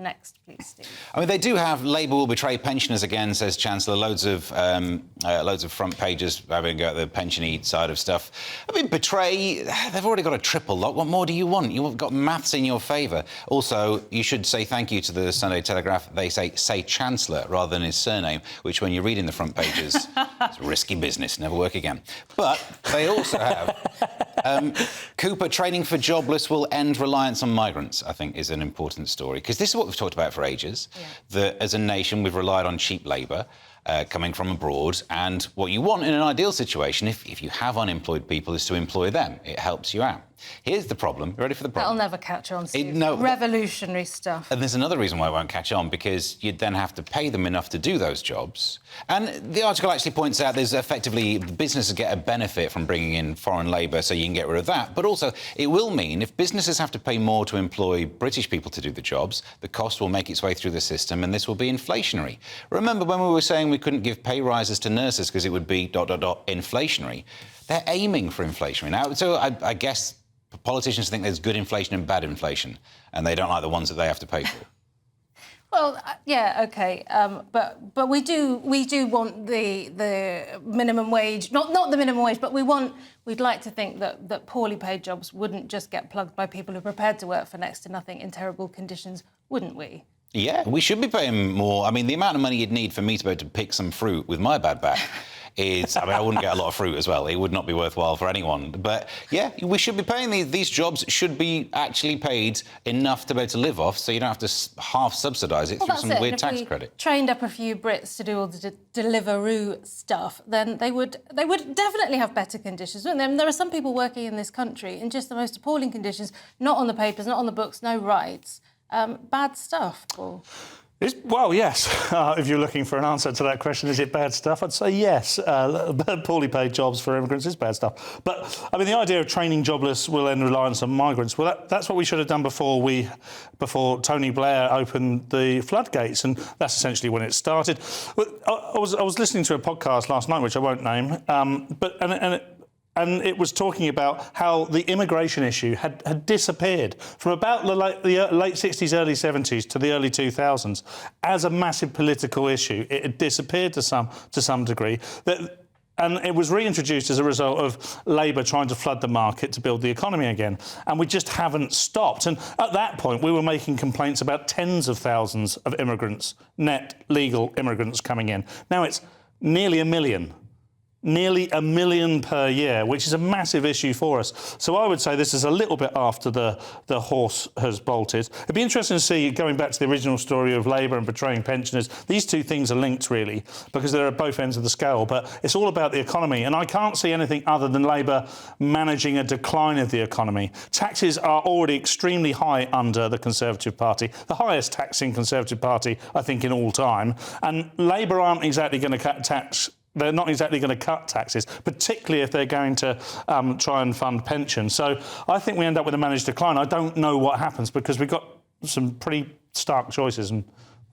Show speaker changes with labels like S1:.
S1: next, please, Steve?
S2: I mean, they do have Labour will betray pensioners again, says Chancellor. Loads of front pages having a go at the pensiony side of stuff. I mean, betray, they've already got a triple lock. What more do you want? You've got maths in your favour. Also, you should say thank you to the Sunday Telegraph. They say Chancellor rather than his surname, which when you read in the front pages, it's risky business, never work again. But they also have Cooper, training for jobless will end reliance on migrants, I think is an important story, because this is what we've talked about for ages, that as a nation we've relied on cheap labour coming from abroad, and what you want in an ideal situation, if you have unemployed people, is to employ them. It helps you out. Here's the problem. You ready for the problem?
S1: That'll never catch on, Steve.
S2: No,
S1: revolutionary stuff.
S2: And there's another reason why it won't catch on, because you'd then have to pay them enough to do those jobs. And the article actually points out there's effectively businesses get a benefit from bringing in foreign labour, so you can get rid of that. But also, it will mean if businesses have to pay more to employ British people to do the jobs, the cost will make its way through the system, and this will be inflationary. Remember when we were saying we couldn't give pay rises to nurses because it would be ... inflationary? They're aiming for inflationary now. So I guess politicians think there's good inflation and bad inflation, and they don't like the ones that they have to pay for.
S1: Well, yeah, OK, but we do want the minimum wage, not the minimum wage, but we'd like to think that poorly paid jobs wouldn't just get plugged by people who are prepared to work for next to nothing in terrible conditions, wouldn't we?
S2: Yeah, we should be paying more. I mean, the amount of money you'd need for me to be able to pick some fruit with my bad back is... I mean, I wouldn't get a lot of fruit as well. It would not be worthwhile for anyone. But, yeah, we should be paying these jobs should be actually paid enough to be able to live off, so you don't have to half-subsidise it through some weird tax credit.
S1: Trained up a few Brits to do all the Deliveroo stuff, then they would definitely have better conditions, wouldn't they? I mean, there are some people working in this country in just the most appalling conditions, not on the papers, not on the books, no rights. Bad stuff, Paul.
S3: Well, yes. If you're looking for an answer to that question, is it bad stuff? I'd say yes. Poorly paid jobs for immigrants is bad stuff. But, I mean, the idea of training jobless will end reliance on migrants, well, that's what we should have done before Tony Blair opened the floodgates, and that's essentially when it started. I was listening to a podcast last night, which I won't name, and it was talking about how the immigration issue had disappeared from about the late 60s, early 70s to the early 2000s as a massive political issue. It had disappeared to some degree. And it was reintroduced as a result of Labour trying to flood the market to build the economy again. And we just haven't stopped. And at that point, we were making complaints about tens of thousands of immigrants, net legal immigrants coming in. Now it's nearly 1 million. Nearly 1 million per year, which is a massive issue for us. So I would say this is a little bit after the horse has bolted. It'd be interesting to see, going back to the original story of Labour and betraying pensioners, these two things are linked, really, because they're at both ends of the scale. But it's all about the economy, and I can't see anything other than Labour managing a decline of the economy. Taxes are already extremely high under the Conservative Party, the highest taxing Conservative Party, I think, in all time. And Labour aren't exactly going to cut tax. They're not exactly going to cut taxes, particularly if they're going to try and fund pensions. So I think we end up with a managed decline. I don't know what happens because we've got some pretty stark choices, and